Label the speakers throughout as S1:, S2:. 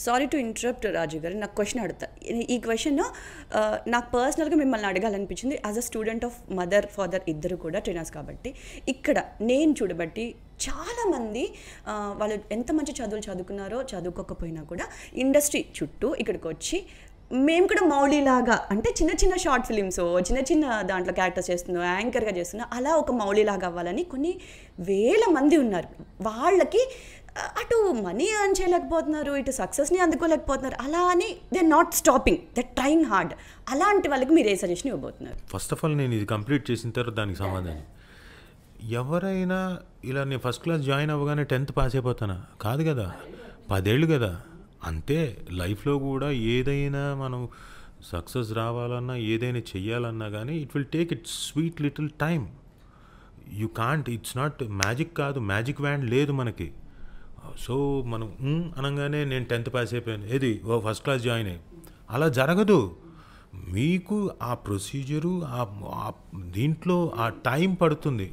S1: Sorry to interrupt రాజు గారు, నాకు question అడుగుతా. ఈ క్వశ్చన్ నాకు పర్సనల్గా మిమ్మల్ని అడగాలనిపించింది. As a student of mother father ఇద్దరు కూడా ట్రైనర్స్ కాబట్టి, ఇక్కడ నేను చూడబట్టి చాలామంది వాళ్ళు ఎంత మంచి చదువులు చదువుకున్నారో చదువుకోకపోయినా కూడా ఇండస్ట్రీ చుట్టూ ఇక్కడికి వచ్చి మేము కూడా మౌళిలాగా, అంటే చిన్న చిన్న షార్ట్ ఫిలిమ్స్ చిన్న చిన్న దాంట్లో క్యారెక్టర్స్ చేస్తున్నాం, యాంకర్గా చేస్తున్నాం, అలా ఒక మౌళిలాగా అవ్వాలని కొన్ని వేల మంది ఉన్నారు. వాళ్ళకి అటు మనీ ఎర్న్ చేయలేకపోతున్నారు, ఇటు సక్సెస్ని అందుకోలేకపోతున్నారు. అలా అని they are not stopping, they are trying hard. అలాంటి వాళ్ళకి మీరు ఏ సజెషన్ ఇవ్వబోతున్నారు?
S2: ఫస్ట్ ఆఫ్ ఆల్ నేను ఇది కంప్లీట్ చేసిన తర్వాత దానికి సమాధానం. ఎవరైనా ఇలా నేను ఫస్ట్ క్లాస్ జాయిన్ అవ్వగానే 10th పాస్ అయిపోతానా? కాదు కదా, 10 ఏళ్ళు కదా. అంతే లైఫ్లో కూడా ఏదైనా మనం సక్సెస్ రావాలన్నా ఏదైనా చెయ్యాలన్నా కానీ it will take its sweet little time. You can't, it's not magic కాదు, మ్యాజిక్ వ్యాండ్ లేదు మనకి. సో మనం అనగానే నేను 10th పాస్ అయిపోయాను, ఏది ఫస్ట్ క్లాస్ జాయిన్ అయ్యి, అలా జరగదు. మీకు ఆ ప్రొసీజరు దీంట్లో ఆ టైం పడుతుంది.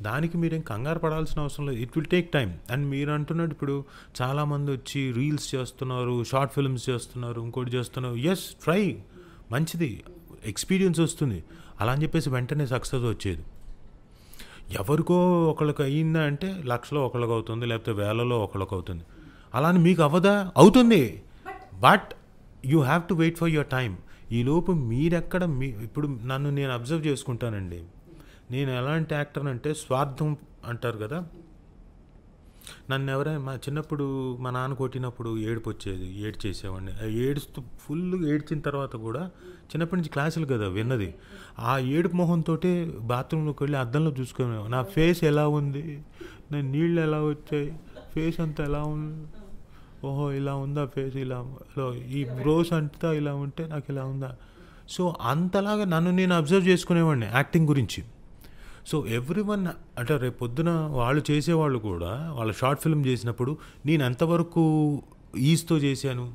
S2: దానికి మీరేం కంగారు పడాల్సిన అవసరం లేదు. It will take time. And మీరు అంటున్నట్టు ఇప్పుడు చాలామంది వచ్చి రీల్స్ చేస్తున్నారు, షార్ట్ ఫిల్మ్స్ చేస్తున్నారు, ఇంకోటి చేస్తున్నారు. ఎస్, ట్రై, మంచిది, ఎక్స్పీరియన్స్ వస్తుంది. అలా అని చెప్పేసి వెంటనే సక్సెస్ వచ్చేది. ఎవరికో ఒకళ్ళకి అయ్యిందా అంటే లక్షలో ఒకళ్ళకి అవుతుంది, లేకపోతే వేలలో ఒకళ్ళకి అవుతుంది. అలా అని మీకు అవ్వదా? అవుతుంది. But you have to wait for your time. ఈలోపు మీరెక్కడ ఇప్పుడు నన్ను నేను అబ్జర్వ్ చేసుకుంటానండి. నేను ఎలాంటి యాక్టర్ అంటే స్వార్థం అంటారు కదా. నన్ను ఎవరైనా మా చిన్నప్పుడు మా నాన్న కొట్టినప్పుడు ఏడుపు వచ్చేది, ఏడ్చేసేవాడిని. ఏడుస్తూ ఫుల్ ఏడ్చిన తర్వాత కూడా చిన్నప్పటి నుంచి క్లాసులు కదా విన్నది, ఆ ఏడుపు మొహంతో బాత్రూంలోకి వెళ్ళి అద్దంలో చూసుకునేవాడు. నా ఫేస్ ఎలా ఉంది, నేను నీళ్ళు ఎలా వచ్చాయి, ఫేస్ అంతా ఎలా ఉంది, ఓహో ఇలా ఉందా ఫేస్, ఇలా ఈ బ్రోస్ అంతా ఇలా ఉంటే నాకు ఇలా ఉందా. సో అంతలాగా నన్ను నేను అబ్జర్వ్ చేసుకునేవాడిని యాక్టింగ్ గురించి. సో ఎవ్రీవన్ అంటే రేపు పొద్దున వాళ్ళు చేసేవాళ్ళు కూడా వాళ్ళ షార్ట్ ఫిల్మ్ చేసినప్పుడు నేను ఎంతవరకు ఈజ్తో చేశాను,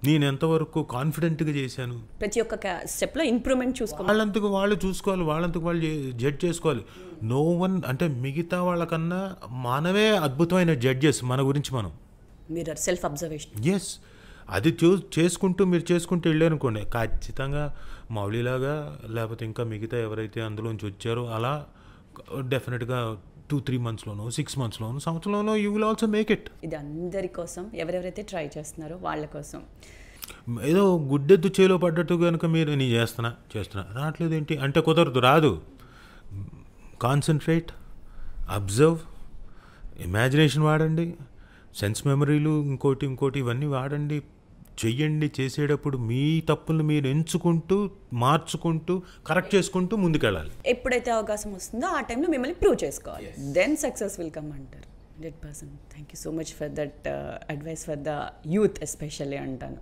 S2: నేను ఎంతవరకు కాన్ఫిడెంట్గా చేశాను,
S1: ప్రతి ఒక్క స్టెప్లో ఇంప్రూవ్మెంట్ చూసుకోవాలి.
S2: వాళ్ళంతకు వాళ్ళు చూసుకోవాలి, వాళ్ళంతకు వాళ్ళు జడ్జ్ చేసుకోవాలి. నో వన్ అంటే మిగతా వాళ్ళకన్నా మనమే అద్భుతమైన జడ్జెస్ మన గురించి మనం.
S1: మీరు సెల్ఫ్ అబ్జర్వేషన్.
S2: ఎస్, అది చేసుకుంటూ మీరు చేసుకుంటూ వెళ్ళారనుకోండి, ఖచ్చితంగా మౌళిలాగా లేకపోతే ఇంకా మిగతా ఎవరైతే అందులోంచి వచ్చారో అలా డెఫినెట్గా 2-3 monthsలోనో 6 monthsలోనో సంవత్సరంలోనో you will also make it.
S1: ఇది అందరి కోసం, ఎవరెవరైతే ట్రై చేస్తున్నారో వాళ్ళ కోసం.
S2: ఏదో గుడ్డెద్దు చేలో పడ్డట్టు కనుక మీరు నేను చేస్తున్నా రావట్లేదు ఏంటి అంటే కుదరదు, రాదు. కాన్సన్ట్రేట్, అబ్జర్వ్, ఇమాజినేషన్ వాడండి, సెన్స్ మెమరీలు ఇంకోటి ఇవన్నీ వాడండి, చెయ్యండి. చేసేటప్పుడు మీ తప్పులు మీరు ఎంచుకుంటూ మార్చుకుంటూ కరెక్ట్ చేసుకుంటూ ముందుకెళ్ళాలి.
S1: ఎప్పుడైతే అవకాశం వస్తుందో ఆ టైంలో మిమ్మల్ని ప్రూవ్ చేసుకోవాలి, దెన్ సక్సెస్ విల్ కమ్ అంటారు. 100%. Thank you so much for that advice for the youth especially అంటాను.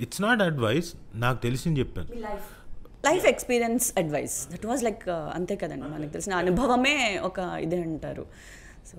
S2: ఇట్స్ నాట్ అడ్వైస్, నాకు తెలిసింది చెప్పాను.
S1: Life experience advice, that was like అంతే కదండి, మనకు తెలిసిన అనుభవమే ఒక ఇదే అంటారు. సో